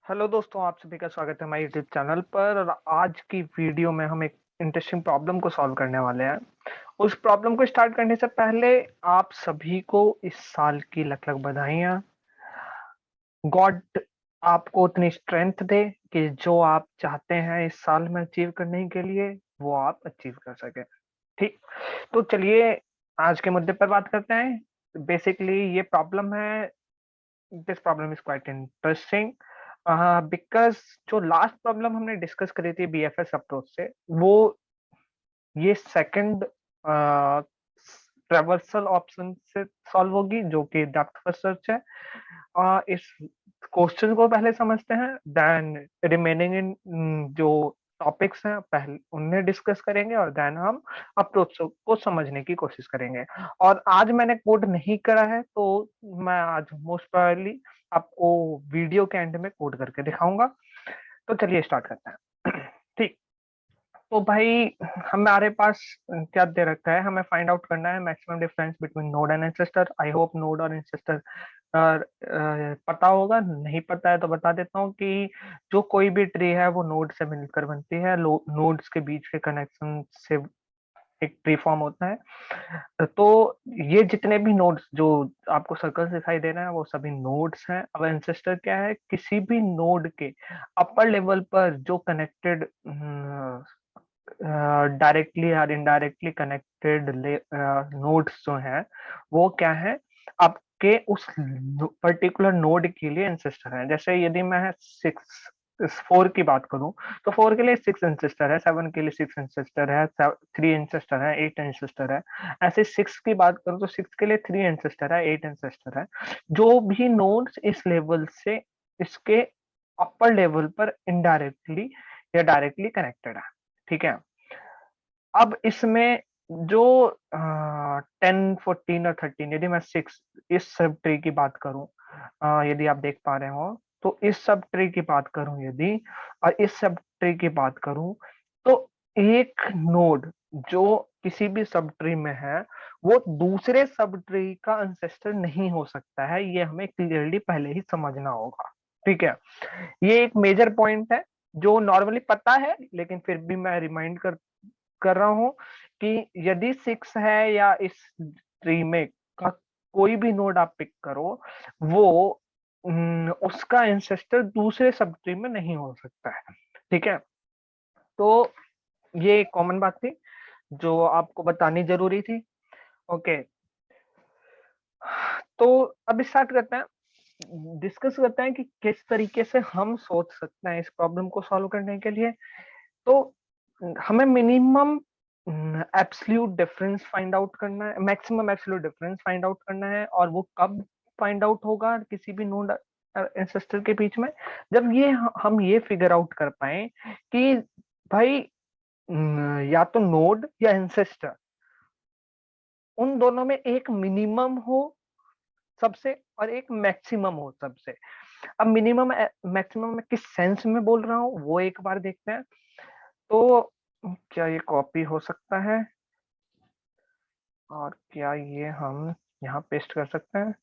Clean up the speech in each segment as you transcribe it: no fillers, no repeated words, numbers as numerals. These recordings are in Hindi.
हेलो दोस्तों, आप सभी का स्वागत है हमारे यूट्यूब चैनल पर। और आज की वीडियो में हम एक इंटरेस्टिंग प्रॉब्लम को सॉल्व करने वाले हैं। उस प्रॉब्लम को स्टार्ट करने से पहले आप सभी को इस साल की लख लख बधाइयाँ। गॉड आपको उतनी स्ट्रेंथ दे कि जो आप चाहते हैं इस साल में अचीव करने के लिए वो आप अचीव कर सकें। ठीक, तो चलिए आज के मुद्दे पर बात करते हैं। बेसिकली ये प्रॉब्लम है, this problem is quite interesting because जो लास्ट प्रॉब्लम हमने डिस्कस करी थी बीएफएस अप्रोच से, वो ये सेकंड ट्रेवर्सल ऑप्शन से सॉल्व होगी जो कि डेप्थ फर्स्ट सर्च है। इस क्वेश्चन को पहले समझते हैं, देन रिमेनिंग इन जो टॉपिक्स हैं पहले उन्हें डिस्कस करेंगे और देन हम अप्रोच को समझने की कोशिश करेंगे। और आज मैंने कोड नहीं करा है, तो मैं आज मोस्ट प्रोबेबली आपको वीडियो के एंड में कोड करके दिखाऊंगा। तो चलिए स्टार्ट करते हैं। ठीक, तो भाई हमारे पास क्या दे रखा है, हमें फाइंड आउट करना है maximum difference between node and ancestor. I hope node और एंसेस्टर पता होगा, नहीं पता है तो बता देता हूँ कि जो कोई भी ट्री है वो नोड से मिलकर बनती है। नोड्स के बीच के कनेक्शन से एक ट्री फॉर्म होता है। तो ये जितने भी नोड्स जो आपको सर्कल्स दिखाई दे रहे हैं वो सभी नोड्स हैं। अब एंसेस्टर क्या है, किसी भी नोड के अपर लेवल पर जो कनेक्टेड डायरेक्टली और इनडायरेक्टली कनेक्टेड नोड्स जो हैं वो क्या है, आपके उस पर्टिकुलर नोड के लिए एंसेस्टर है। जैसे यदि मैं सिक्स फोर की बात करूं तो फोर के लिए सिक्स एंसेस्टर है, सेवन के लिए सिक्स एंसेस्टर है, थ्री एंसेस्टर है, एट एंसेस्टर है। ऐसे सिक्स की बात करूं तो सिक्स के लिए थ्री एंसेस्टर है, एट एंसेस्टर है। जो भी नोड्स इस लेवल से इसके अपर लेवल पर इनडायरेक्टली या डायरेक्टली कनेक्टेड है। ठीक है, अब इसमें जो 10, 14 और 13, यदि मैं सिक्स इस सब ट्री की बात करूं, यदि आप देख पा रहे हो तो इस सब ट्री की बात करूं यदि, और इस सब ट्री की बात करूं, तो एक नोड जो किसी भी सब ट्री में है वो दूसरे सब ट्री का अनसेस्टर नहीं हो सकता है। ये हमें क्लियरली पहले ही समझना होगा। ठीक है, ये एक मेजर पॉइंट है जो नॉर्मली पता है, लेकिन फिर भी मैं रिमाइंड कर रहा हूं कि यदि सिक्स है या इस ट्री में का कोई भी नोड आप पिक करो, वो उसका इंसेस्टर दूसरे सब ट्री में नहीं हो सकता है। ठीक है, तो ये एक कॉमन बात थी जो आपको बतानी जरूरी थी। ओके, तो अब स्टार्ट करते हैं, डिस्कस करते हैं कि किस तरीके से हम सोच सकते हैं इस प्रॉब्लम को सॉल्व करने के लिए। तो हमें minimum absolute difference find out करना है, maximum absolute difference find out करना है। और वो कब फाइंड आउट होगा किसी भी नोड एंसेस्टर के बीच में, जब ये हम ये फिगर आउट कर पाए कि भाई या तो नोड या एंसेस्टर, उन दोनों में एक मिनिमम हो सबसे और एक मैक्सिमम हो सबसे। अब मिनिमम मैक्सिमम में किस सेंस में बोल रहा हूँ वो एक बार देखते हैं। तो क्या ये कॉपी हो सकता है और क्या ये हम यहाँ पेस्ट कर सकते हैं?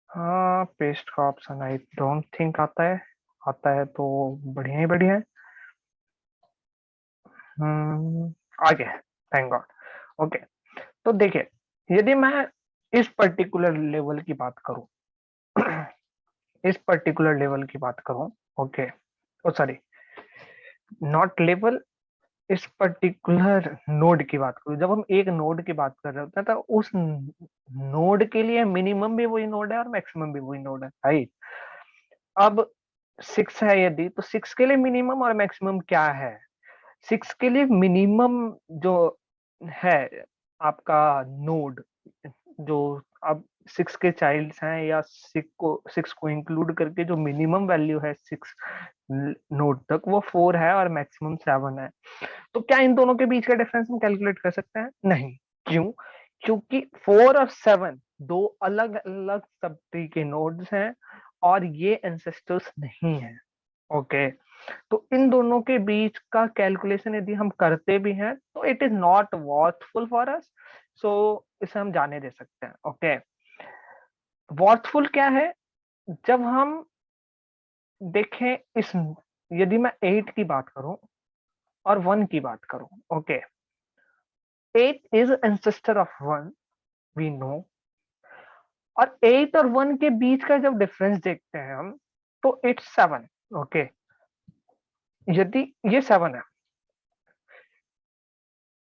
हाँ, पेस्ट का ऑप्शन आई डोंट थिंक आता है। आता है तो बढ़िया ही बढ़िया है। आ गया, थैंक गॉड। ओके, तो देखिए यदि मैं इस पर्टिकुलर लेवल की बात करूं, इस पर्टिकुलर लेवल की बात करूं, okay, oh sorry, not level, इस पर्टिकुलर नोड की बात करूं, जब हम एक नोड की बात कर रहे होते हैं तो उस नोड के लिए मिनिमम भी वही नोड है और मैक्सिमम भी वही नोड है, राइट? अब सिक्स है यदि, तो सिक्स के लिए मिनिमम और मैक्सिमम क्या है? सिक्स के लिए मिनिमम जो है आपका नोड, जो अब सिक्स के चाइल्ड्स हैं या सिक्स को इंक्लूड करके जो मिनिमम वैल्यू है सिक्स नोड तक, वो फोर है और मैक्सिमम सेवन है। तो क्या इन दोनों के बीच का डिफरेंस हम कैलकुलेट कर सकते हैं? नहीं। क्यों? क्योंकि फोर और सेवन दो अलग अलग सब ट्री के नोड्स हैं और ये एंसेस्टर्स नहीं है। ओके, तो इन दोनों के बीच का कैलकुलेशन यदि हम करते भी हैं तो it is not worthful for us, so इसे हम जाने दे सकते हैं। ओके, वॉर्थफुल क्या है? जब हम देखें इस, यदि मैं 8 की बात करूं और 1 की बात करूं, okay, 8 is ancestor of 1, we know, और 8 और 1 के बीच का जब डिफरेंस देखते हैं हम, तो इट्स 7, ओके। यदि ये 7 है,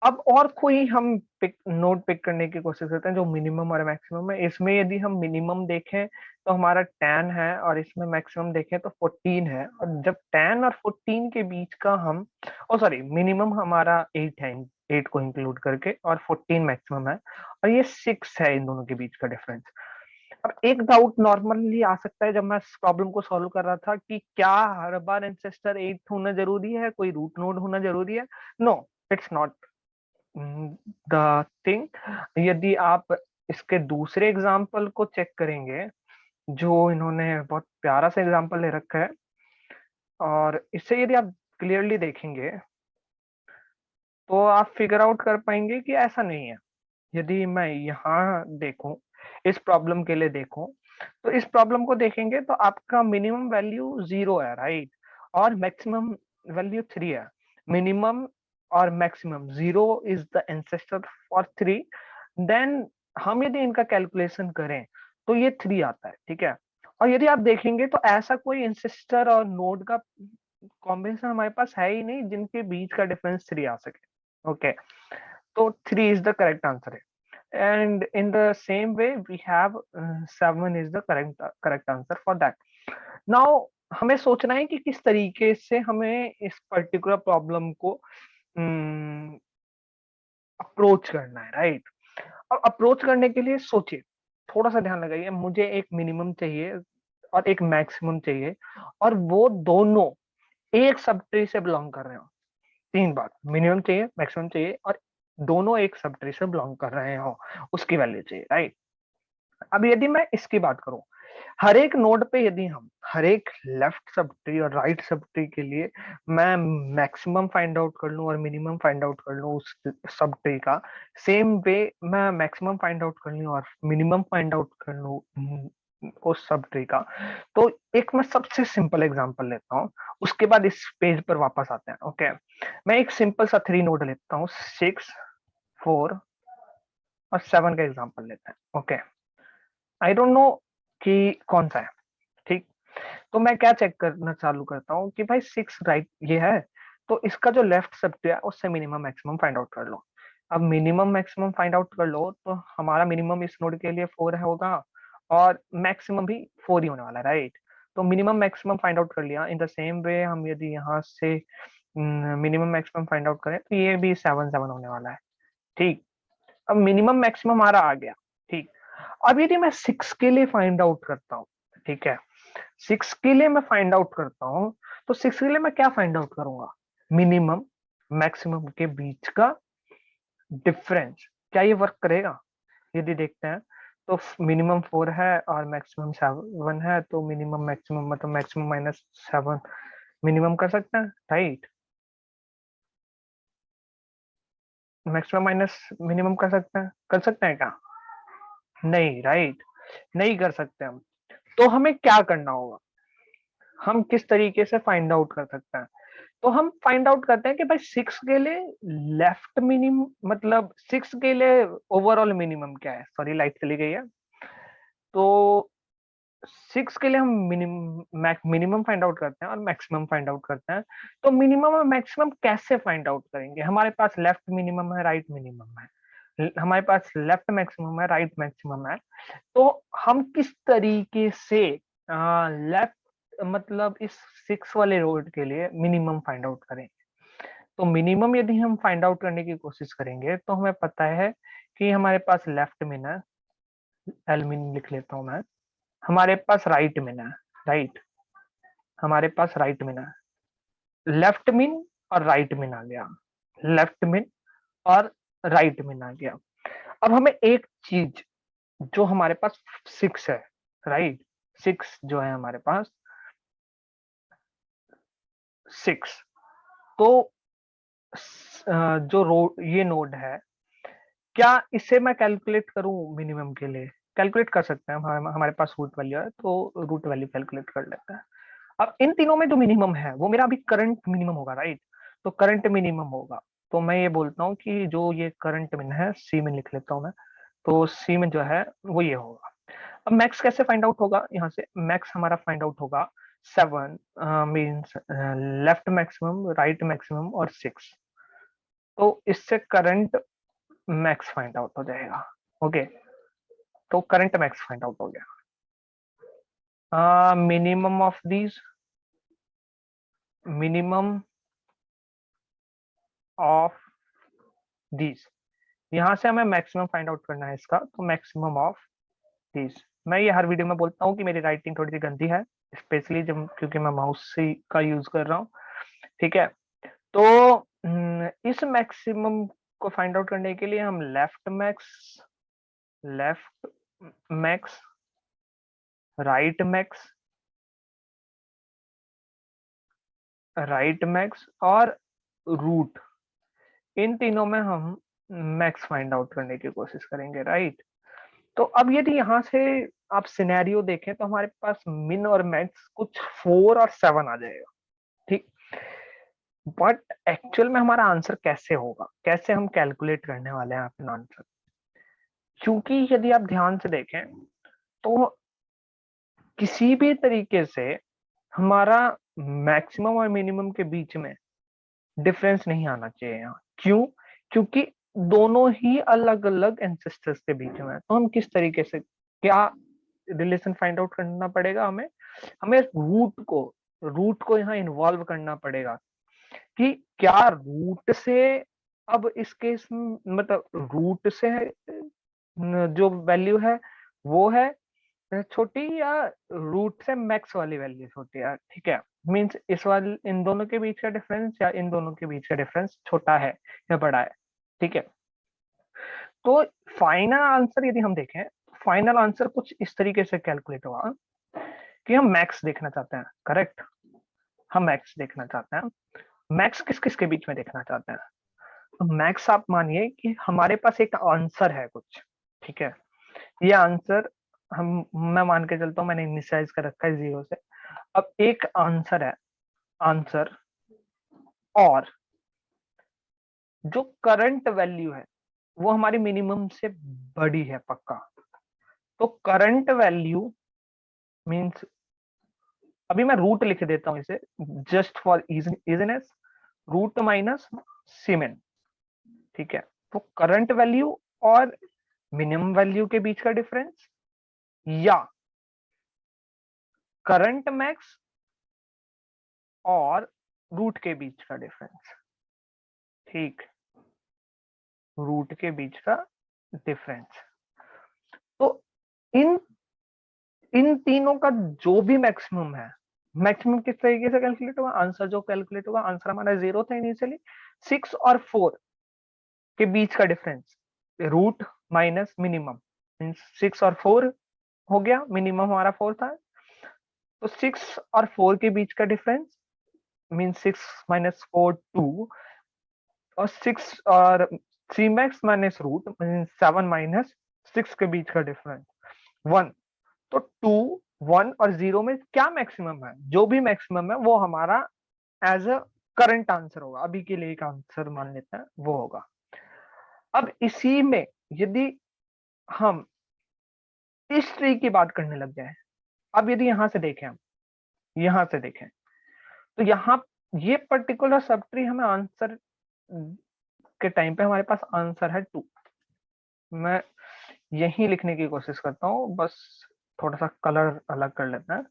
अब और कोई हम नोड पिक करने की कोशिश करते हैं जो मिनिमम और मैक्सिमम है। इसमें यदि हम मिनिमम देखें तो हमारा 10 है, और इसमें मैक्सिमम देखें तो 14 है। और जब 10 और 14 के बीच का हम, ओ सॉरी, मिनिमम हमारा 8 है, 8 को इंक्लूड करके, और 14 मैक्सिमम है, और ये 6 है इन दोनों के बीच का डिफरेंस। अब एक डाउट नॉर्मली आ सकता है जब मैं इस प्रॉब्लम को सॉल्व कर रहा था कि क्या हर बार एंसेस्टर 8 होना जरूरी है, कोई रूट नोड होना जरूरी है? No, it's not the thing. यदि आप इसके दूसरे एग्जाम्पल को चेक करेंगे, जो इन्होंने बहुत प्यारा सा एग्जाम्पल ले रखा है, और इससे यदि आप क्लियरली देखेंगे तो आप फिगर आउट कर पाएंगे कि ऐसा नहीं है। यदि मैं यहाँ देखूं, इस प्रॉब्लम के लिए देखूं, तो इस प्रॉब्लम को देखेंगे तो आपका मिनिमम वैल्यू 0 है, राइट, और मैक्सिमम वैल्यू 3 है। मिनिमम और maximum 0 is the ancestor for 3। Then हम यदि इनका कैलकुलेशन करें तो ये 3 आता है, ठीक है। और यदि आप देखेंगे तो ऐसा कोई एंसेस्टर और नोड का कॉम्बिनेशन हमारे पास है ही नहीं जिनके बीच का डिफरेंस 3 आ सके, ओके। तो 3 is the correct answer है, and in the same way we have 7 is the correct answer for that. Now हमें सोचना है कि किस तरीके से हमें इस पर्टिकुलर प्रॉब्लम को अप्रोच करना है, राइट। अब अप्रोच करने के लिए सोचिए, थोड़ा सा ध्यान लगाइए, मुझे एक मिनिमम चाहिए और एक मैक्सिमम चाहिए, और वो दोनों एक सब ट्री से बिलोंग कर रहे हो। 3 बात, मिनिमम चाहिए, मैक्सिमम चाहिए, और दोनों एक सब ट्री से बिलोंग कर रहे हो, उसकी वैल्यू चाहिए, राइट। अब यदि मैं इसकी बात करूं, हर एक नोड पे यदि हम हर एक लेफ्ट सब ट्री और राइट सब ट्री के लिए मैं मैक्सिमम फाइंड आउट कर लूं और मिनिमम फाइंड आउट कर लूं उस सब ट्री का, सेम वे मैं मैक्सिमम फाइंड आउट कर लूं और मिनिमम फाइंड आउट कर लूं उस सब ट्री का, तो एक मैं सबसे सिंपल एग्जांपल लेता हूं, उसके बाद इस पेज पर वापस आते हैं, ओके। मैं एक सिंपल सा 3 नोड लेता हूं, 6, 4 और 7 का एग्जांपल लेते हैं, ओके। आई डोंट नो कि कौन सा है, ठीक। तो मैं क्या चेक करना चालू करता हूँ कि भाई 6 राइट ये है, तो इसका जो लेफ्ट सब ट्री है उससे मिनिमम मैक्सिमम फाइंड आउट कर लो। अब मिनिमम मैक्सिमम फाइंड आउट कर लो तो हमारा मिनिमम इस नोड के लिए 4 होगा, और मैक्सिमम भी 4 ही होने वाला है, राइट। तो मिनिमम मैक्सिमम फाइंड आउट कर लिया। इन द सेम वे हम यदि यहाँ से मिनिमम मैक्सिमम फाइंड आउट करें तो ये भी 7 7 होने वाला है, ठीक। अब मिनिमम मैक्सिमम हमारा आ गया, ठीक। अब यदि मैं 6 के लिए फाइंड आउट करता हूँ, ठीक है, 6 के लिए मैं फाइंड आउट करता हूँ, तो 6 के लिए मैं क्या फाइंड आउट करूंगा? मिनिमम मैक्सिमम के बीच का डिफरेंस। क्या ये वर्क करेगा? यदि देखते हैं तो मिनिमम 4 है और मैक्सिमम 7 है, तो मिनिमम मैक्सिमम मतलब मैक्सिमम माइनस 7 मिनिमम कर सकते हैं, राइट। मैक्सिमम माइनस मिनिमम कर सकते हैं क्या? नहीं, राइट, नहीं कर सकते हम। तो हमें क्या करना होगा? हम किस तरीके से फाइंड आउट कर सकते हैं? तो हम फाइंड आउट करते हैं कि भाई 6 के लिए लेफ्ट मिनिमम, मतलब 6 के लिए ओवरऑल मिनिमम क्या है। सॉरी, लाइट चली गई है। तो 6 के लिए हम मिनिमम फाइंड आउट करते हैं और मैक्सिमम फाइंड आउट करते हैं। तो मिनिमम और मैक्सिमम कैसे फाइंड आउट करेंगे? हमारे पास लेफ्ट मिनिमम है, राइट मिनिमम है, हमारे पास लेफ्ट मैक्सिमम है, राइट मैक्सिमम है। तो हम किस तरीके से लेफ्ट मतलब इस 6 वाले रोड के लिए मिनिमम फाइंड आउट करें? तो मिनिमम यदि हम फाइंड आउट करने की कोशिश करेंगे तो हमें पता है कि हमारे पास लेफ्ट में ना, एल मिन लिख लेता हूं मैं, हमारे पास राइट में ना, राइट, हमारे पास राइट में ना, लेफ्ट मिन और राइट मिन आ गया, लेफ्ट मिन और राइट मिन आ गया। अब हमें एक चीज, जो हमारे पास 6 है, राइट, 6 जो है हमारे पास 6, तो जो ये नोड है, क्या इसे मैं कैलकुलेट करूं मिनिमम के लिए? कैलकुलेट कर सकते हैं, हमारे पास रूट वैल्यू है तो रूट वैल्यू कैलकुलेट कर लेते हैं। अब इन तीनों में जो मिनिमम है वो मेरा अभी करंट मिनिमम होगा, राइट? तो करंट मिनिमम होगा, तो मैं ये बोलता हूँ कि जो ये करंट मिन है, सी में लिख लेता हूँ मैं, तो सी में जो है वो ये होगा। अब मैक्स कैसे फाइंड आउट होगा? यहाँ से मैक्स हमारा फाइंड आउट होगा 7 means left maximum, right maximum और 6। तो इससे करंट मैक्स फाइंड आउट हो जाएगा। ओके, तो करंट मैक्स फाइंड आउट हो गया। Minimum of these, minimum of these, यहाँ से हमें मैक्सिमम फाइंड आउट करना है इसका, तो मैक्सिमम ऑफ दीज। मैं ये हर वीडियो में बोलता हूँ कि मेरी राइटिंग थोड़ी सी गंदी है, स्पेशली जब क्योंकि मैं माउस से का यूज कर रहा हूँ, ठीक है? तो इस मैक्सिमम को फाइंड आउट करने के लिए हम लेफ्ट मैक्स, राइट मैक्स और रूट, इन तीनों में हम मैक्स फाइंड आउट करने की कोशिश करेंगे, राइट? तो अब यदि यहाँ से आप सिनेरियो देखें तो हमारे पास मिन और मैक्स कुछ 4 और 7 आ जाएगा, ठीक? बट एक्चुअल में हमारा आंसर कैसे होगा, कैसे हम कैलकुलेट करने वाले हैं अपना आंसर? क्योंकि यदि आप ध्यान से देखें तो किसी भी तरीके से हमारा मैक्सिमम और मिनिमम के बीच में डिफरेंस नहीं आना चाहिए यहाँ। क्यों? क्योंकि दोनों ही अलग अलग एंसेस्टर्स के बीच में है। तो हम किस तरीके से, क्या रिलेशन फाइंड आउट करना पड़ेगा हमें? हमें रूट को यहाँ इन्वॉल्व करना पड़ेगा कि क्या रूट से, अब इस केस में मतलब रूट से जो वैल्यू है वो है छोटी, या रूट से मैक्स वाली वैल्यू छोटी है, ठीक है? मींस इस वाले इन दोनों के बीच का डिफरेंस या इन दोनों के बीच का डिफरेंस छोटा है या बड़ा है, ठीक है? तो फाइनल आंसर यदि हम देखें, फाइनल आंसर कुछ इस तरीके से कैलकुलेट होगा कि हम मैक्स देखना चाहते हैं, करेक्ट? हम मैक्स देखना चाहते हैं। मैक्स किस किस के बीच में देखना चाहते हैं? तो मैक्स आप मानिए कि हमारे पास एक आंसर है कुछ, ठीक है? ये आंसर हम मैं मान के चलता हूँ, मैंने इनिशियलाइज कर रखा है 0 से। अब एक आंसर है, आंसर, और जो करंट वैल्यू है वो हमारी मिनिमम से बड़ी है पक्का। तो करंट वैल्यू मींस, अभी मैं रूट लिख देता हूं इसे just for easiness, root minus C min, ठीक है? तो करंट वैल्यू और मिनिमम वैल्यू के बीच का डिफरेंस, या करंट मैक्स और रूट के बीच का डिफरेंस, ठीक? रूट के बीच का डिफरेंस। तो इन इन तीनों का जो भी मैक्सिमम है, मैक्सिमम किस तरीके से कैलकुलेट होगा? आंसर जो कैलकुलेट होगा, आंसर हमारा 0 था इनिशियली, 6 और 4 के बीच का difference, root minus minimum, means 6 और 4 हो गया, मिनिमम हमारा 4 था। तो 6 और 4 के बीच का डिफरेंस मींस 6 माइनस 4 2, और 6 और 3 max minus root means 7 minus 6 के बीच का डिफरेंस 1। तो 2, 1 और 0 में क्या मैक्सिमम है? जो भी मैक्सिमम है वो हमारा एज अ करंट आंसर होगा, अभी के लिए एक आंसर मान लेते हैं वो होगा। अब इसी में यदि हम इस ट्री की बात करने लग जाए, अब यदि यहां से देखें, हम यहां से देखें तो यहाँ ये पर्टिकुलर सब ट्री हमें आंसर के टाइम पे हमारे पास आंसर है 2। मैं यही लिखने की कोशिश करता हूँ, बस थोड़ा सा कलर अलग कर लेते हैं।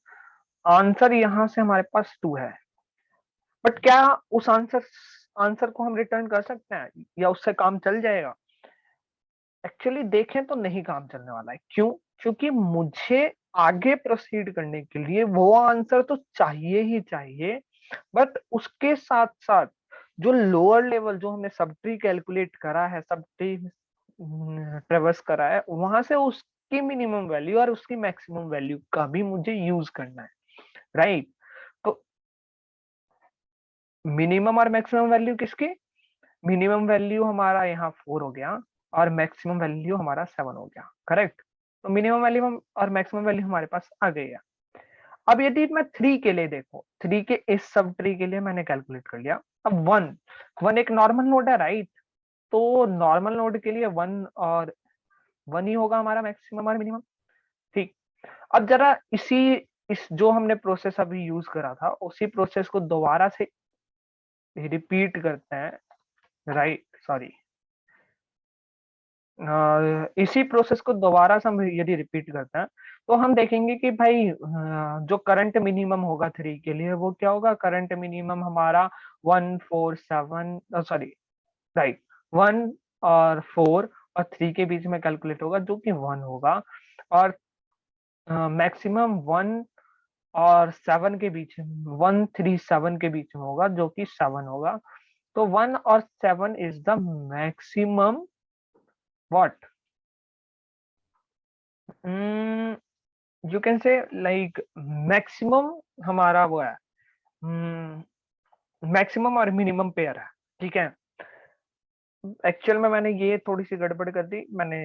आंसर यहाँ से हमारे पास 2 है, बट क्या उस आंसर को हम रिटर्न कर सकते हैं या उससे काम चल जाएगा? एक्चुअली देखें तो नहीं काम चलने वाला है। क्यों? क्योंकि मुझे आगे प्रोसीड करने के लिए वो आंसर तो चाहिए ही चाहिए, बट उसके साथ साथ जो लोअर लेवल जो हमने सब ट्री कैलकुलेट करा है, सब ट्री ट्रेवर्स करा है, वहां से उसकी मिनिमम वैल्यू और उसकी मैक्सिमम वैल्यू का भी मुझे यूज करना है, राइट? तो मिनिमम और मैक्सिमम वैल्यू किसकी? मिनिमम वैल्यू हमारा यहाँ 4 हो गया और मैक्सिमम वैल्यू हमारा 7 हो गया, करेक्ट? तो मिनिमम वैल्यू और मैक्सिमम वैल्यू हमारे पास आ गई है। अब यदि मैं 3 के लिए देखो, 3 के इस सब ट्री के लिए मैंने कैलकुलेट कर लिया। अब 1 1 एक नॉर्मल नोड है, राइट? तो नॉर्मल नोड के लिए 1 और 1 ही होगा हमारा मैक्सिमम और मिनिमम। ठीक। अब जरा इस जो हमने प्रोसेस अभी यूज करा था, उसी प्रोसेस को दोबारा से रिपीट करते हैं, राइट? सॉरी, इसी प्रोसेस को दोबारा से हम यदि रिपीट करते हैं, तो हम देखेंगे कि भाई जो करंट मिनिमम होगा 3 के लिए, वो क्या होगा? करंट मिनिमम हमारा 147, सॉरी, राइट, 1 और 4 और 3 के बीच में कैलकुलेट होगा, जो कि 1 होगा। और मैक्सिमम 1 और 7 के बीच में, 137 के बीच में होगा, जो कि 7 होगा। तो 1 और 7 is the maximum what, you can say like maximum हमारा वो है, मैक्सिमम और मिनिमम पेयर है। ठीक है। एक्चुअल में मैंने ये थोड़ी सी गड़बड़ कर दी, मैंने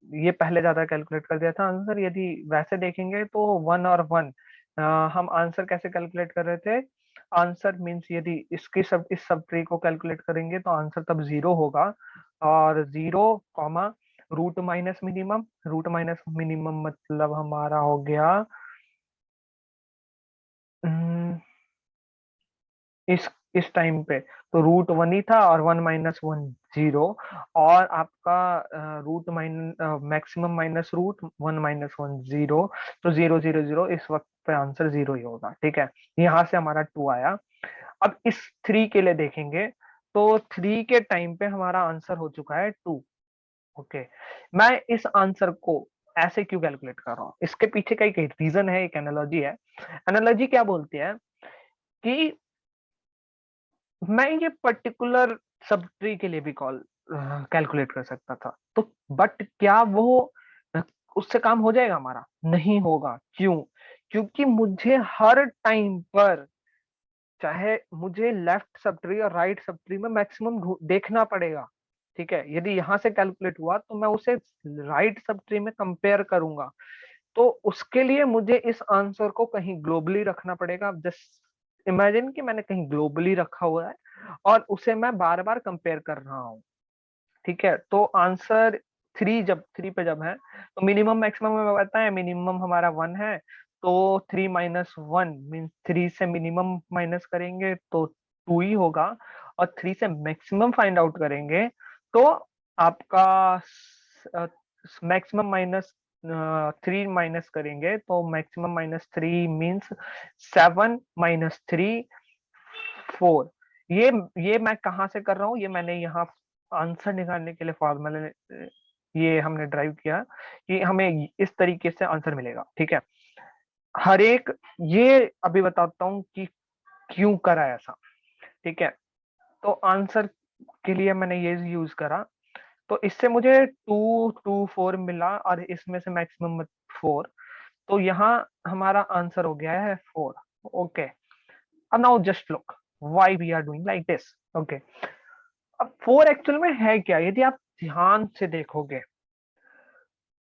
ये पहले ज्यादा कैलकुलेट कर दिया था आंसर। यदि वैसे देखेंगे तो 1 और 1, हम आंसर कैसे कैलकुलेट कर रहे थे? आंसर मींस यदि इस सब ट्री को कैलकुलेट करेंगे तो आंसर तब 0 होगा। और 0 कॉमा रूट माइनस मिनिमम मतलब हमारा हो गया हम्म, इस टाइम पे तो रूट 1 ही था, और 1 - 1 0, और आपका रूट मैक्सिमम माइनस रूट 1 - 1 0, तो 0 0 0, इस वक्त पे आंसर 0 ही होगा। ठीक है, यहाँ से हमारा 2 आया। अब इस 3 के लिए देखेंगे, तो 3 के टाइम पे हमारा आंसर हो चुका है 2। ओके, मैं इस आंसर को ऐसे क्यों कैलकुलेट कर रहा हूँ? इसके पीछे का एक रीजन है, एक एनालॉजी है। एनालॉजी क्या बोलती है कि मैं ये पर्टिकुलर सब ट्री के लिए भी कैलकुलेट कर सकता था, तो बट क्या वो उससे काम हो जाएगा हमारा? नहीं होगा। क्यों? क्योंकि मुझे हर टाइम पर, चाहे मुझे लेफ्ट सब ट्री और राइट सब ट्री में मैक्सिमम देखना पड़ेगा। ठीक है, यदि यहाँ से कैलकुलेट हुआ तो मैं उसे राइट सब ट्री में कंपेयर करूंगा, तो उसके लिए मुझे इस आंसर को कहीं ग्लोबली रखना पड़ेगा। जस्ट इमेजिन कि मैंने कहीं ग्लोबली रखा हुआ है और उसे मैं बार बार कंपेयर कर रहा हूँ। ठीक है, तो आंसर 3 पे जब है, तो मिनिमम मैक्सिमम हमें पता है, मिनिमम हमारा 1 है, तो 3 - 1 मीन 3 से मिनिमम माइनस करेंगे तो 2 ही होगा, और 3 से मैक्सिमम फाइंड आउट करेंगे तो आपका मैक्सिमम माइनस 3 माइनस करेंगे तो मैक्सिमम -3 मीन्स 7 - 3 4। ये मैं कहाँ से कर रहा हूँ? ये मैंने यहाँ आंसर निकालने के लिए फॉर्मूला ये हमने ड्राइव किया कि हमें इस तरीके से आंसर मिलेगा। ठीक है, हर एक, ये अभी बताता हूँ कि क्यों करा ऐसा। ठीक है, तो आंसर के लिए मैंने ये यूज करा, तो इससे मुझे 2 2 4 मिला, और इसमें से मैक्सिमम 4, तो यहाँ हमारा आंसर हो गया है 4। ओके, अब now just look why we are doing like this. Okay, अब 4 एक्चुअल में है क्या? यदि आप ध्यान से देखोगे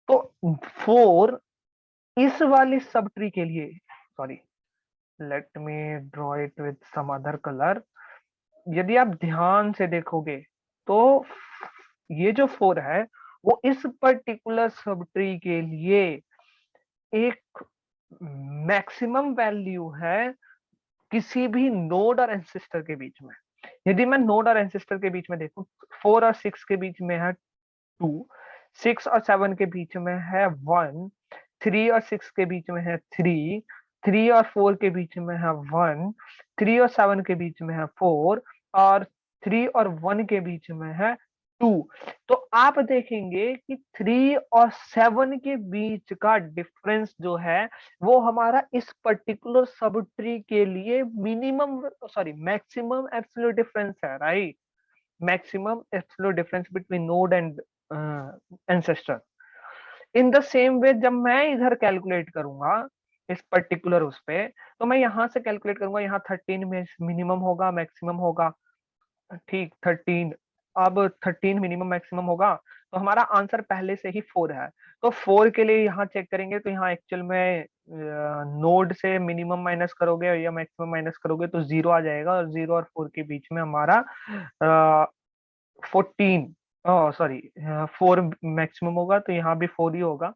तो 4 इस वाली सब ट्री के लिए, sorry, let me draw it with some other colour. यदि आप ध्यान से देखोगे तो ये जो 4 है, वो इस पर्टिकुलर सब ट्री के लिए एक मैक्सिमम वैल्यू है किसी भी नोड और एंसेस्टर के बीच में। यदि मैं नोड और एंसेस्टर के बीच में देखूं, 4 और 6 के बीच में है 2, 6 और 7 के बीच में है 1, 3 और 6 के बीच में है 3, 3 और 4 के बीच में है 1, 3 और 7 के बीच में है 4, और 3 और 1 के बीच में है 2। तो आप देखेंगे कि 3 और 7 के बीच का डिफरेंस जो है, वो हमारा इस पर्टिकुलर सब ट्री के लिए minimum, sorry, maximum absolute difference है, right? maximum absolute difference between node and ancestor। In the same way जब मैं इधर कैलकुलेट करूंगा इस पर्टिकुलर उस पे, तो मैं यहां से कैलकुलेट करूंगा, यहाँ 13 में मिनिमम होगा, मैक्सिमम होगा। ठीक, 13, अब 13 मिनिमम मैक्सिमम होगा, तो हमारा आंसर पहले से ही 4 है। तो 4 के लिए यहाँ चेक करेंगे, तो यहाँ एक्चुअल में नोड से मिनिमम माइनस करोगे या मैक्सिमम माइनस करोगे तो 0 आ जाएगा, और 0 और 4 के बीच में हमारा 14 सॉरी 4 मैक्सिमम होगा, तो यहाँ भी 4 ही होगा।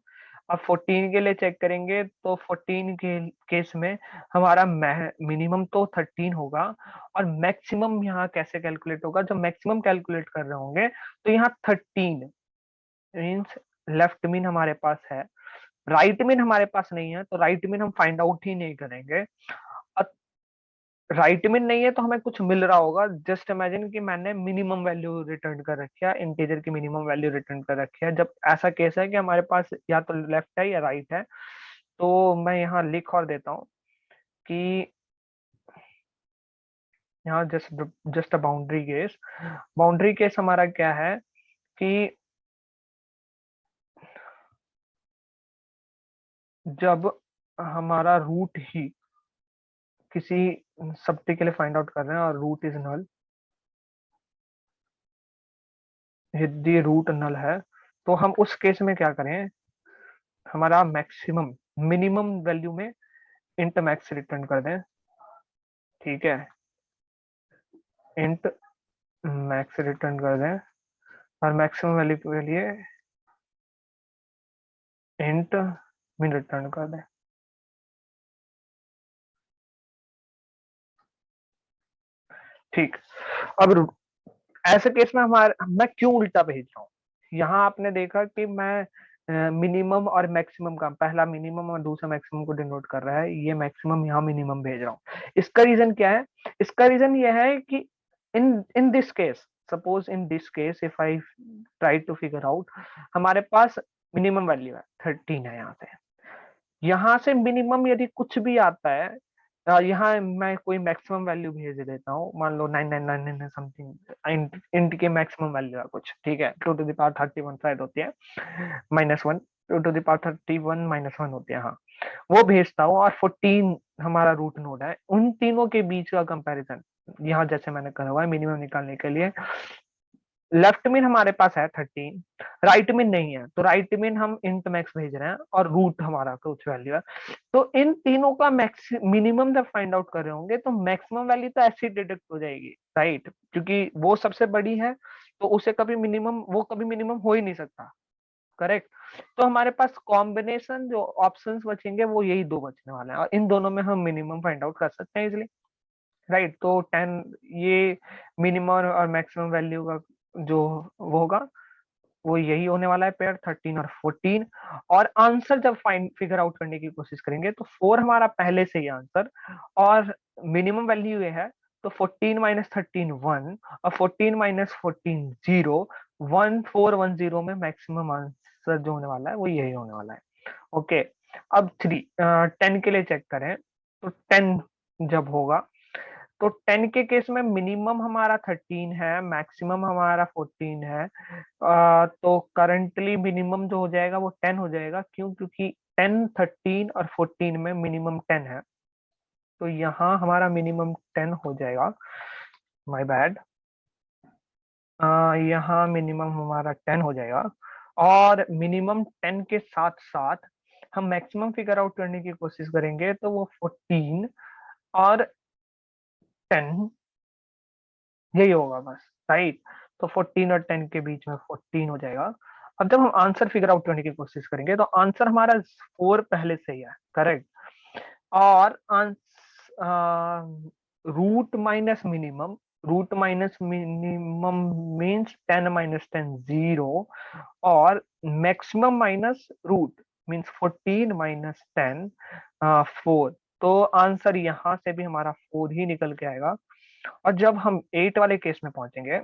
अब 14 के लिए चेक करेंगे, तो 14 के केस में हमारा मिनिमम तो 13 होगा, और मैक्सिमम यहाँ कैसे कैलकुलेट होगा, जब मैक्सिमम कैलकुलेट कर रहे होंगे तो यहाँ 13 मीन्स लेफ्ट मीन हमारे पास है, राइट मीन हमारे पास नहीं है, तो राइट मीन हम फाइंड आउट ही नहीं करेंगे। राइट में नहीं है तो हमें कुछ मिल रहा होगा। जस्ट इमेजिन कि मैंने मिनिमम वैल्यू रिटर्न कर रखी है, इंटीजर की मिनिमम वैल्यू रिटर्न कर रखी है। जब ऐसा केस है कि हमारे पास या तो लेफ्ट है या राइट है, तो मैं यहाँ लिख और देता हूँ कि यहाँ just just a boundary case हमारा क्या है कि जब हमारा रूट ही किसी सब्टी के लिए फाइंड आउट कर रहे हैं और रूट इज नल, यदि रूट नल है तो हम उस केस में क्या करें, हमारा मैक्सिमम मिनिमम वैल्यू में इंट मैक्स रिटर्न कर दें। ठीक है, इंट मैक्स रिटर्न कर दें, और मैक्सिमम वैल्यू के लिए इंट मिन रिटर्न कर दें। ठीक, अब ऐसे केस में हमारा मैं क्यों उल्टा भेज रहा हूँ, यहाँ आपने देखा कि मैं मिनिमम और मैक्सिमम का पहला मिनिमम और दूसरा मैक्सिमम को डिनोट कर रहा है, ये मैक्सिमम यहाँ मिनिमम भेज रहा हूँ। इसका रीजन क्या है, इसका रीजन ये है कि in this case, suppose in this case if I try to figure out, हमारे पास मिनिमम वैल्यू है 13 है, यहाँ से मिनिमम यदि कुछ भी आता है, यहाँ मैं कोई मैक्सिमम वैल्यू भेज देता हूँ, मान लो 999 समथिंग इंट के मैक्सिमम वैल्यू है कुछ, ठीक है, 2 to the power 31 शायद होती है, -1, 2 to the power 31 -1 होती है, हाँ, वो भेजता हूँ। और 14 हमारा रूट नोड है, उन तीनों के बीच का कंपैरिजन यहाँ जैसे मैंने कहा हुआ है मिनिमम निकालने के लिए, लेफ्ट में हमारे पास है 13, राइट में नहीं है, तो राइट में हम इंट मैक्स भेज रहे हैं और रूट हमारा कुछ वैल्यू है। तो इन तीनों का मिनिमम जब फाइंड आउट कर रहे होंगे तो मैक्सिमम वैल्यू तो ऐसे ही डिडक्ट हो जाएगी, राइट, क्योंकि वो सबसे बड़ी है, तो उसे कभी मिनिमम वो कभी मिनिमम हो ही नहीं सकता, करेक्ट। तो हमारे पास कॉम्बिनेशन जो ऑप्शंस बचेंगे वो यही दो बचने वाले हैं, और इन दोनों में हम मिनिमम फाइंड आउट कर सकते हैं इजिली, राइट। तो 10 ये मिनिमम और मैक्सिमम वैल्यू का जो वो होगा वो यही होने वाला है पेयर 13 और 14। और आंसर जब फाइंड फिगर आउट करने की कोशिश करेंगे तो 4 हमारा पहले से ही आंसर, और मिनिमम वैल्यू ये है, तो 14 माइनस 13 1, और 14 माइनस 14 0, 1410 में मैक्सिमम आंसर जो होने वाला है वो यही होने वाला है। ओके, अब 10 के लिए चेक करें, तो 10 जब होगा तो 10 के केस में मिनिमम हमारा 13 है, मैक्सिमम हमारा 14 है, तो करंटली मिनिमम जो हो जाएगा वो 10 हो जाएगा, क्यों, क्योंकि 10 13 और 14 में मिनिमम 10 है, तो यहाँ हमारा मिनिमम 10 हो जाएगा, माय बैड, यहाँ मिनिमम हमारा 10 हो जाएगा। और मिनिमम 10 के साथ साथ हम मैक्सिमम फिगर आउट करने की कोशिश करेंगे, तो वो 14 और 10 यही होगा बस, राइट। तो 14 और 10 के बीच में 14 हो जाएगा। अब जब हम आंसर फिगर आउट करने की कोशिश करेंगे तो आंसर हमारा 4 पहले से ही है, करेक्ट। और root minus minimum, root minus minimum means 10 minus 10 0, और maximum minus root means 14 minus 10 4। तो आंसर यहाँ से भी हमारा 4 ही निकल के आएगा। और जब हम 8 वाले केस में पहुंचेंगे,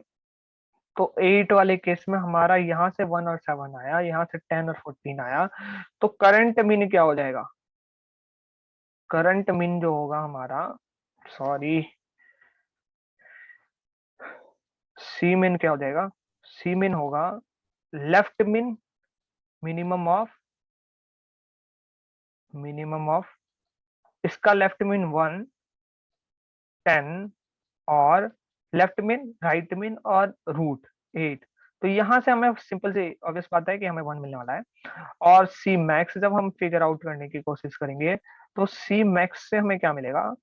तो 8 वाले केस में हमारा यहाँ से 1 और 7 आया, यहाँ से 10 और 14 आया, तो करंट मीन क्या हो जाएगा, करंट मीन जो होगा हमारा, सॉरी, सी मीन क्या हो जाएगा, सी मीन होगा लेफ्ट मीन मिनिमम ऑफ इसका लेफ्ट मीन 1 10 और लेफ्ट मीन राइट मीन और रूट 8। तो यहाँ से हमें सिंपल सी ऑब्वियस बात है कि हमें 1 मिलने वाला है। और सी मैक्स जब हम फिगर आउट करने की कोशिश करेंगे, तो सी मैक्स से हमें क्या मिलेगा?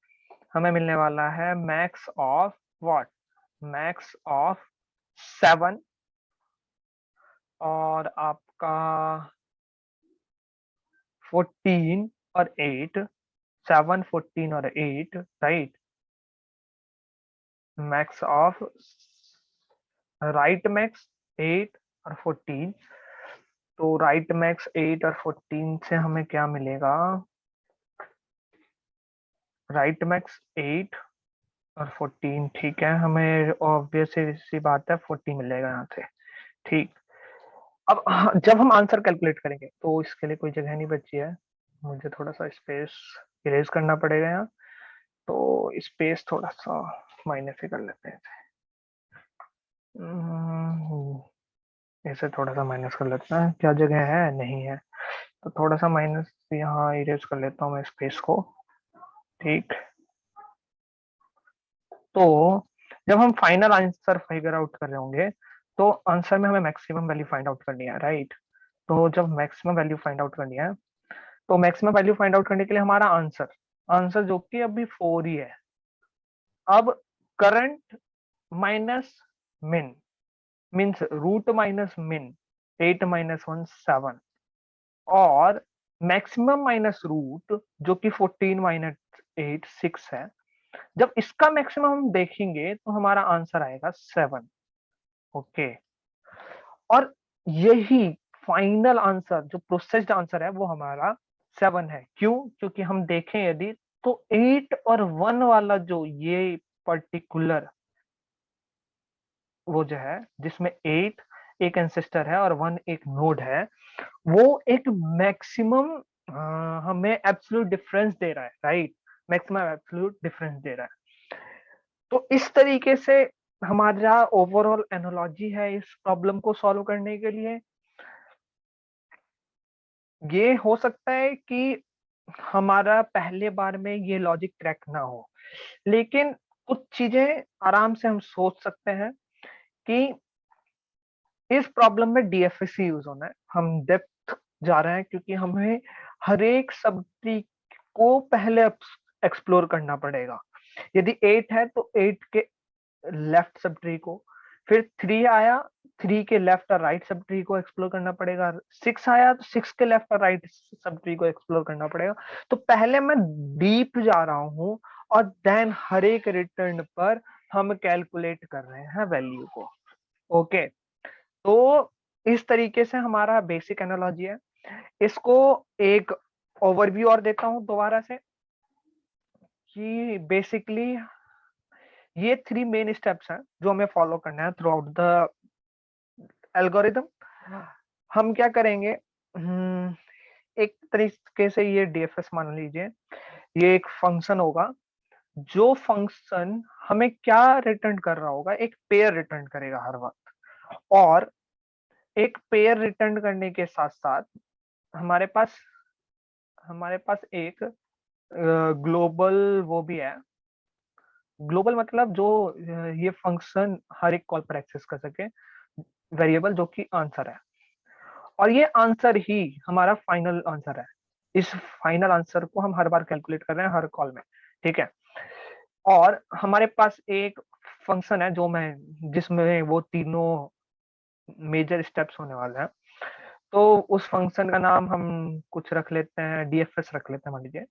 हमें मिलने वाला है max of what? Max of 7 और आपका 14 और 8, 7, 14 और 8, right? Max of right max 8 और 14। तो राइट मैक्स 8 और 14 से हमें क्या मिलेगा? राइट मैक्स 8 और 14, ठीक है, हमें ऑब्वियस सी बात है 40 मिल जाएगा यहाँ से। ठीक। अब जब हम आंसर कैलकुलेट करेंगे तो इसके लिए कोई जगह नहीं बची है, मुझे थोड़ा सा स्पेस इरेज करना पड़ेगा यहाँ। तो स्पेस थोड़ा सा माइनस ही कर लेते हैं इसे थोड़ा सा माइनस कर लेते हैं। क्या जगह है? नहीं है, तो थोड़ा सा माइनस यहाँ इरेज कर लेता हूँ मैं स्पेस को। ठीक। तो जब हम फाइनल आंसर फिगर आउट कर रहे होंगे, तो आंसर में हमें मैक्सिमम वैल्यू फाइंड आउट करनी है, राइट? तो जब मैक्सिमम वैल्यू फाइंड आउट करनी है, तो मैक्सिमम वैल्यू फाइंड आउट करने के लिए हमारा आंसर आंसर जो कि अभी 4 ही है। अब करंट माइनस मिन मीन्स रूट माइनस मिन 8 माइनस 1 7 और मैक्सिमम माइनस रूट जो कि 14 माइनस 8 6 है। जब इसका मैक्सिमम हम देखेंगे तो हमारा आंसर आएगा 7। ओके। और यही फाइनल आंसर जो प्रोसेस्ड आंसर है वो हमारा 7 है। क्यों? क्योंकि हम देखें यदि तो 8 और 1 वाला जो ये पर्टिकुलर वो जो है जिसमें 8 एक एंसेस्टर है और 1 एक नोड है, वो एक मैक्सिमम हमें एब्सोल्यूट डिफरेंस दे रहा है, राइट? मैक्सिमम एब्सोल्यूट डिफरेंस दे रहा है। तो इस तरीके से हमारा ओवरऑल एनालॉजी है इस प्रॉब्लम को सॉल्व करने के लिए। ये हो सकता है कि हमारा पहले बार में ये लॉजिक क्रैक ना हो, लेकिन कुछ चीजें आराम से हम सोच सकते हैं कि इस प्रॉब्लम में डीएफएससी यूज होना है। हम डेप्थ जा रहे हैं क्योंकि हमें हर एक सब ट्री को पहले एक्सप्लोर करना पड़ेगा। यदि 8 है तो 8 के लेफ्ट सब ट्री को, फिर 3 आया 3 के लेफ्ट और राइट सब ट्री को एक्सप्लोर करना पड़ेगा, 6 आया तो 6 के लेफ्ट और राइट सब ट्री को एक्सप्लोर करना पड़ेगा। तो पहले मैं डीप जा रहा हूं और देन हर एक रिटर्न पर हम कैलकुलेट कर रहे हैं वैल्यू को। ओके। तो इस तरीके से हमारा बेसिक एनालॉजी है। इसको एक ओवरव्यू और देता हूं दोबारा से कि बेसिकली ये 3 मेन स्टेप्स हैं जो हमें फॉलो करना है थ्रू आउट द एल्गोरिदम। हम क्या करेंगे? एक तरीके से ये डीएफएस मान लीजिए, ये एक फंक्शन होगा। जो फंक्शन हमें क्या रिटर्न कर रहा होगा? एक पेयर रिटर्न करेगा हर वक्त। और एक पेयर रिटर्न करने के साथ साथ हमारे पास एक ग्लोबल वो भी है। ग्लोबल मतलब जो ये फंक्शन हर एक कॉल पर एक्सेस कर सके वेरिएबल जो कि आंसर है। और ये आंसर ही हमारा फाइनल आंसर है। इस फाइनल आंसर को हम हर बार कैलकुलेट कर रहे हैं हर कॉल में। ठीक है। और हमारे पास एक फंक्शन है जो मैं जिसमें वो तीनों मेजर स्टेप्स होने वाले हैं। तो उस फंक्शन का नाम हम कुछ रख लेते हैं, डीएफएस रख लेते हैं मान लीजिए।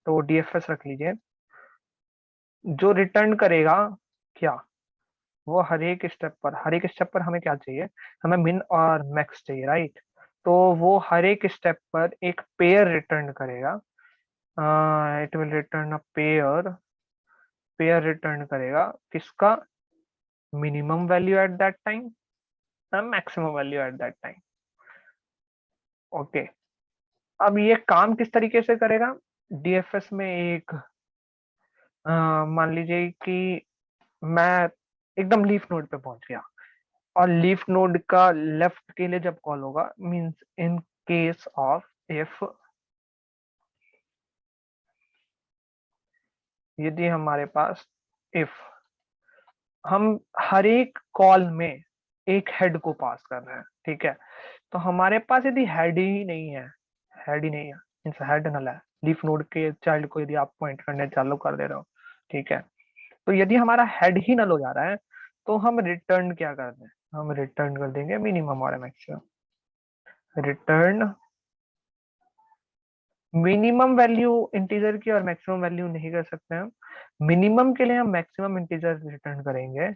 तो डीएफएस रख लीजिए। जो रिटर्न करेगा क्या? वो हर एक स्टेप पर हमें क्या चाहिए? हमें मिन और मैक्स चाहिए, राइट? तो वो हर एक स्टेप पर एक पेयर रिटर्न करेगा। It will return a pair return करेगा किसका? Minimum value at that time, maximum value at that time. Okay. अब ये काम किस तरीके से करेगा? डीएफएस में एक मान लीजिए कि मैं एकदम लीफ नोड पे पहुंच गया और लीफ नोड का लेफ्ट के लिए जब कॉल होगा means in case of if यदि हमारे पास इफ हम हर एक कॉल में एक हेड को पास कर रहे हैं, ठीक है। तो हमारे पास यदि हेड ही नहीं है, हेड ही नहीं है मींस हेड नल है, लीफ नोड के चाइल्ड को यदि आप पॉइंट करने चालू कर दे रहे हो, ठीक है। तो यदि हमारा हेड ही नल हो जा रहा है तो हम रिटर्न क्या कर दें, हम रिटर्न कर देंगे मिनिमम और maximum. Return minimum value integer की और मैक्सिमम वैल्यू नहीं कर सकते हम। मिनिमम के लिए हम मैक्सिमम इंटीजर रिटर्न करेंगे,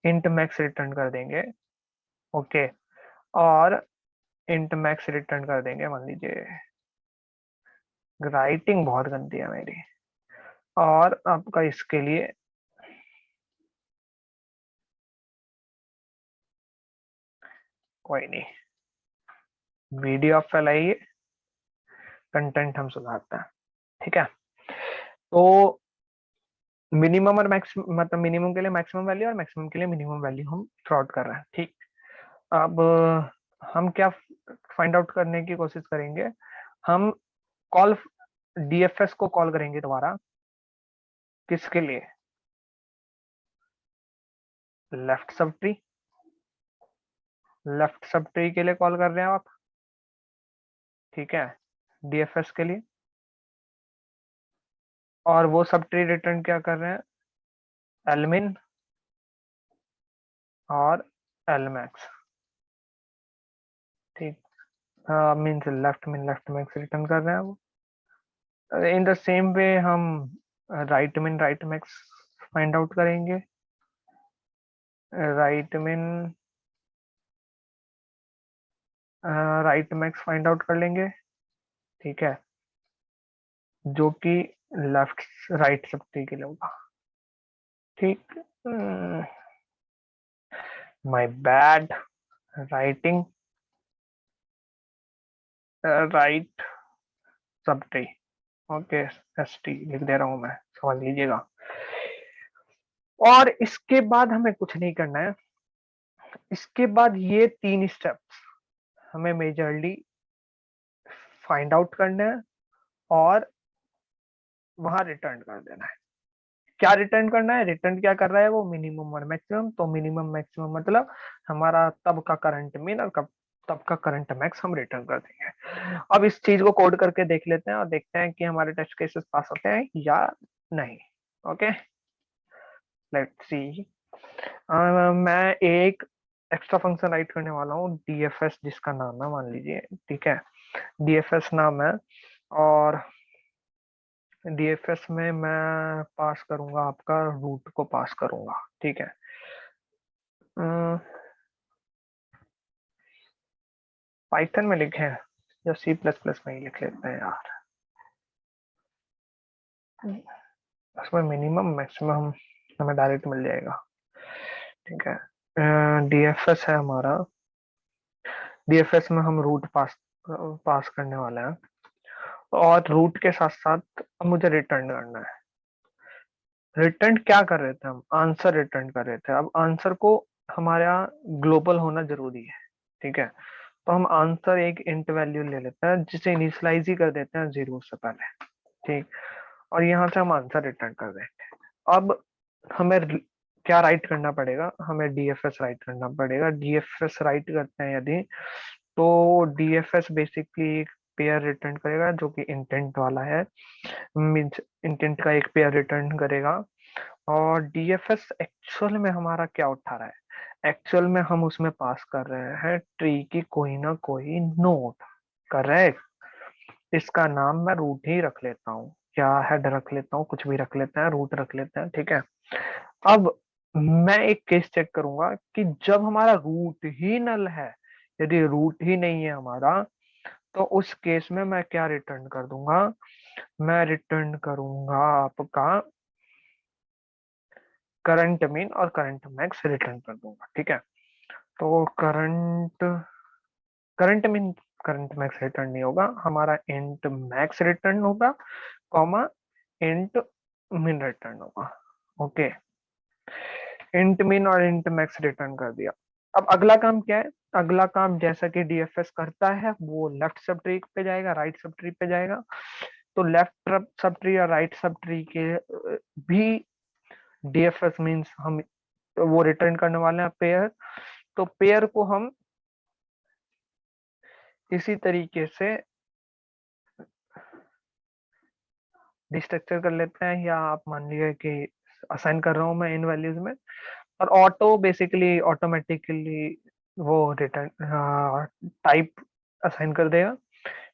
इंट मैक्स रिटर्न कर देंगे, ओके। और इंट मैक्स रिटर्न कर देंगे, मान लीजिए, राइटिंग बहुत गंदी है मेरी। और आपका इसके लिए कोई नहीं, वीडियो आप फैलाइए, कंटेंट हम सुधारते हैं, ठीक है। तो मिनिमम और मैक्सिमम, मतलब मिनिमम के लिए मैक्सिमम वैल्यू और मैक्सिमम के लिए मिनिमम वैल्यू हम थ्रॉट कर रहे हैं, ठीक। अब हम क्या फाइंड आउट करने की कोशिश करेंगे, हम कॉल डीएफएस को कॉल करेंगे दोबारा, किसके लिए, left sub tree, left sub tree के लिए कॉल कर रहे हैं आप, ठीक है, डीएफएस के लिए। और वो सब ट्री रिटर्न क्या कर रहे हैं, एलमिन और एलमैक्स, ठीक। मीन्स लेफ्ट मिन लेफ्ट मैक्स रिटर्न कर रहे हैं वो। इन द सेम वे हम राइट मिन राइट मैक्स फाइंड आउट करेंगे, राइट मिन राइट मैक्स फाइंड आउट कर लेंगे, ठीक है, जो कि लेफ्ट राइट सब ट्री के लिए होगा, ठीक। My bad writing, right sub tree, okay, S T लिख दे रहा हूं मैं, समझ लीजिएगा। और इसके बाद हमें कुछ नहीं करना है, इसके बाद ये 3 स्टेप्स हमें मेजरली फाइंड आउट करना है और वहां रिटर्न कर देना है। क्या रिटर्न करना है, रिटर्न क्या कर रहा है वो, मिनिमम और मैक्सिमम। तो मिनिमम मैक्सिमम मतलब हमारा तब का करंट मीन और कब तब का करंट मैक्स हम रिटर्न कर देंगे। अब इस चीज को कोड करके देख लेते हैं और देखते हैं कि हमारे टेस्ट केसेस पास होते हैं या नहीं, ओके, लेट्स सी। मैं एक एक्स्ट्रा फंक्शन राइट करने वाला हूँ, डीएफएस जिसका नाम है, मान लीजिए, ठीक है, डीएफएस नाम है। और डीएफएस में मैं पास करूंगा, आपका रूट को पास करूंगा, ठीक है। पाइथन में लिखे हैं या सी प्लस प्लस में ही लिख लेते हैं यार, उसमें मिनिमम मैक्सिमम हमें डायरेक्ट मिल जाएगा, ठीक है। डीएफएस है हमारा, डीएफएस में हम रूट पास पास करने वाले हैं। और रूट के साथ साथ अब मुझे रिटर्न करना है। रिटर्न क्या कर रहे थे हम, आंसर रिटर्न कर रहे थे। अब आंसर को हमारे यहाँ ग्लोबल होना जरूरी है, ठीक है। तो हम आंसर एक इंट वैल्यू ले लेते हैं जिसे इनिशियलाइज ही कर देते हैं 0 से पहले, ठीक। और यहाँ से हम आंसर रिटर्न कर देंगे। अब हमें क्या राइट करना पड़ेगा, हमें डीएफएस राइट करना पड़ेगा। डीएफएस राइट करते हैं यदि, तो डीएफएस बेसिकली एक पेयर रिटर्न करेगा जो कि इंटेंट वाला है, मीन्स इंटेंट का एक पेयर रिटर्न करेगा। और डीएफएस एक्चुअल में हमारा क्या उठा रहा है, एक्चुअल में हम उसमें पास कर रहे हैं ट्री की कोई ना कोई नोड, करेक्ट। इसका नाम मैं रूट ही रख लेता हूँ, क्या हेड रख लेता हूँ, कुछ भी रख लेते हैं, रूट रख लेते हैं, ठीक है। अब मैं एक केस चेक करूंगा कि जब हमारा रूट ही नल है, यदि रूट ही नहीं है हमारा, तो उस केस में मैं क्या रिटर्न कर दूंगा, मैं रिटर्न करूंगा आपका करंट मीन और करंट मैक्स रिटर्न कर दूंगा, ठीक है। तो current current mean current max return नहीं होगा हमारा, इंट मैक्स रिटर्न होगा, कॉमा इंट मिन रिटर्न होगा, ओके। इंट मिन और इंट मैक्स रिटर्न कर दिया। अब अगला काम क्या है, अगला काम जैसा कि डीएफएस करता है वो लेफ्ट सब ट्री पे जाएगा, राइट सब ट्री पे जाएगा। तो लेफ्ट सब ट्री और राइट सब ट्री के भी डीएफएस मींस हम वो रिटर्न करने वाले हैं पेयर। तो पेयर को हम इसी तरीके से डिस्ट्रक्चर कर लेते हैं, या आप मान लीजिए कि असाइन कर रहा हूं मैं इन वैल्यूज में, और ऑटो बेसिकली ऑटोमेटिकली वो रिटर्न टाइप असाइन कर देगा।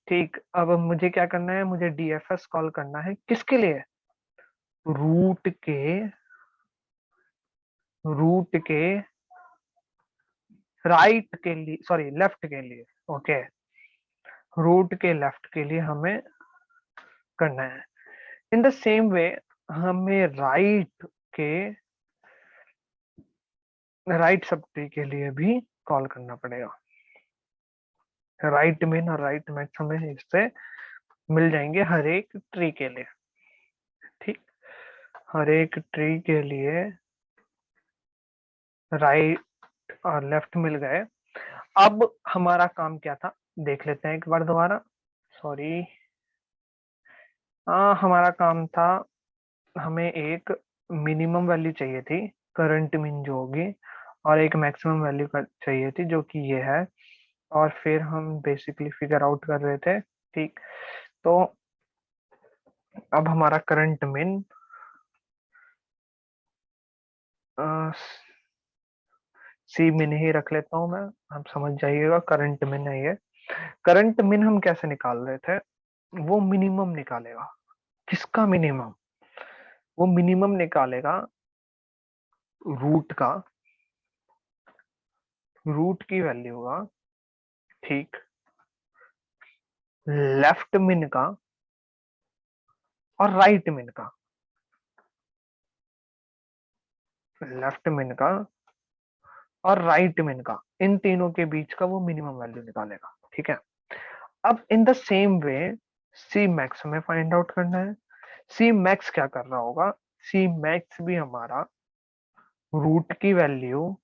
ठीक, अब मुझे क्या करना है, मुझे डीएफएस कॉल करना है किसके लिए, रूट के रूट के राइट के लिए, सॉरी लेफ्ट के लिए। ओके, रूट के लेफ्ट के लिए हमें करना है। इन द सेम वे हमें राइट सब ट्री के लिए भी कॉल करना पड़ेगा। राइट मिन और राइट मैक्स हमें इससे मिल जाएंगे हर एक ट्री के लिए। ठीक, हर एक ट्री के लिए राइट और लेफ्ट मिल गए। अब हमारा काम क्या था, देख लेते हैं एक बार दोबारा। सॉरी, हमारा काम था, हमें एक मिनिमम वैल्यू चाहिए थी करंट मिन जो होगी, और एक मैक्सिमम वैल्यू चाहिए थी जो कि ये है, और फिर हम बेसिकली फिगर आउट कर रहे थे। ठीक, तो अब हमारा करंट मिन सी मिन ही रख लेता हूं मैं, आप समझ जाइएगा करंट मिन है ये। करंट मिन हम कैसे निकाल रहे थे, वो मिनिमम निकालेगा। किसका मिनिमम, वो मिनिमम निकालेगा रूट का, रूट की वैल्यू का। ठीक, लेफ्ट मिन का और राइट मिन का, लेफ्ट मिन का और राइट मिन का, इन तीनों के बीच का वो मिनिमम वैल्यू निकालेगा। ठीक है, अब in the same way see max हमें फाइंड आउट करना है। सी मैक्स क्या कर रहा होगा, सी मैक्स भी हमारा रूट की वैल्यू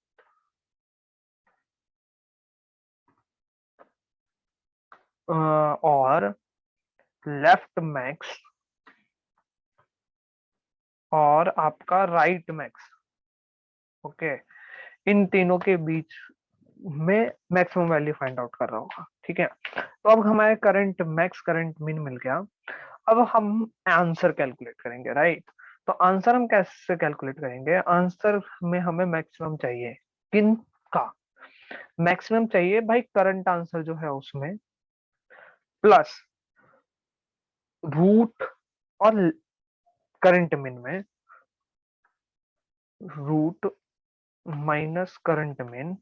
और लेफ्ट मैक्स और आपका राइट मैक्स, ओके, इन तीनों के बीच में मैक्सिमम वैल्यू फाइंड आउट कर रहा होगा। ठीक है, तो अब हमारे करंट मैक्स करंट मिन मिल गया। अब हम आंसर कैलकुलेट करेंगे, राइट। तो आंसर हम कैसे कैलकुलेट करेंगे, आंसर में हमें मैक्सिमम चाहिए, किन का मैक्सिमम चाहिए भाई, करंट आंसर जो है उसमें प्लस रूट, और करंट मिन में रूट माइनस करंट मिन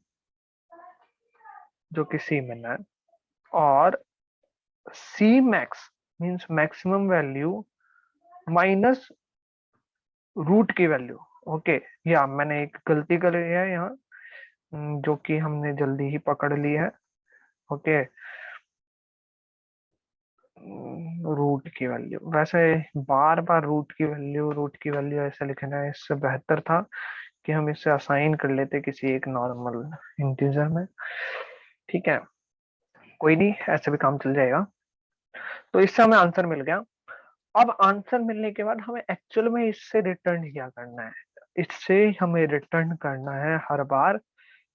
जो कि सी मिन है, और C max means maximum value minus root की वैल्यू। ओके, या मैंने एक गलती कर ली है यहाँ, जो कि हमने जल्दी ही पकड़ ली है। ओके, रूट की वैल्यू, वैसे बार बार रूट की वैल्यू ऐसे लिखना है, इससे बेहतर था कि हम इसे असाइन कर लेते किसी एक नॉर्मल इंटीजर में। ठीक है, कोई नहीं, ऐसे भी काम चल जाएगा। तो इससे हमें आंसर मिल गया। अब आंसर मिलने के बाद हमें एक्चुअल में इससे रिटर्न क्या करना है, इससे हमें रिटर्न करना है हर बार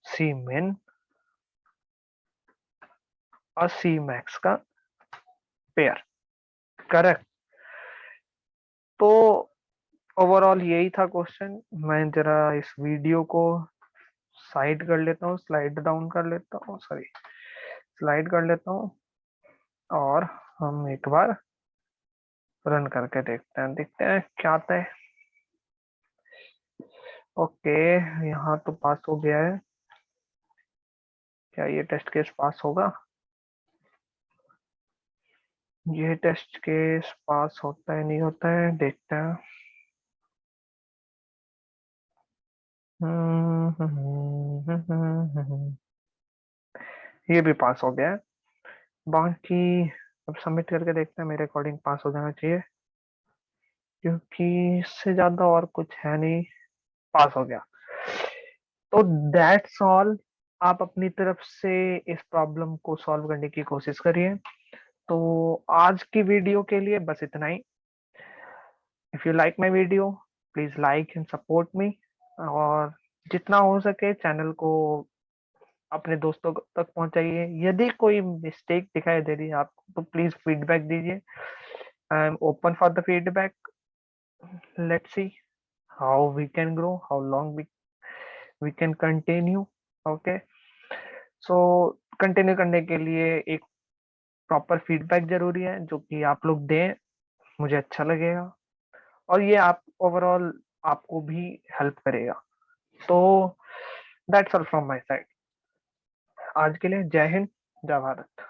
सी मिन और सी मैक्स का पेयर। करेक्ट, तो ओवरऑल यही था क्वेश्चन। मैं जरा इस वीडियो को साइड कर लेता हूँ, स्लाइड डाउन कर लेता हूँ, सॉरी स्लाइड कर लेता हूँ, और हम एक बार रन करके देखते हैं क्या आता है। ओके, यहाँ तो पास हो गया है, क्या ये टेस्ट केस पास होगा, ये टेस्ट केस पास होता है नहीं होता है, देखते हैं। ये भी पास हो गया है। बाकी अब सबमिट करके देखते हैं, मेरे अकॉर्डिंग पास हो जाना चाहिए, क्योंकि इससे ज्यादा और कुछ है नहीं, पास हो गया। तो दैट्स ऑल, आप अपनी तरफ से इस प्रॉब्लम को सॉल्व करने की कोशिश करिए। तो आज की वीडियो के लिए बस इतना ही। If you like my video, please like and support me, और जितना हो सके चैनल को अपने दोस्तों तक पहुँचाइए। यदि कोई मिस्टेक दिखाई दे रही है आपको, तो प्लीज़ फीडबैक दीजिए। I am open for the feedback. Let's see how we can grow, how long we can continue. Okay, so continue करने के लिए एक प्रॉपर फीडबैक ज़रूरी है, जो कि आप लोग दें, मुझे अच्छा लगेगा और ये आप ओवरऑल आपको भी हेल्प करेगा। तो that's all from my side. आज के लिए जय हिंद, जय भारत।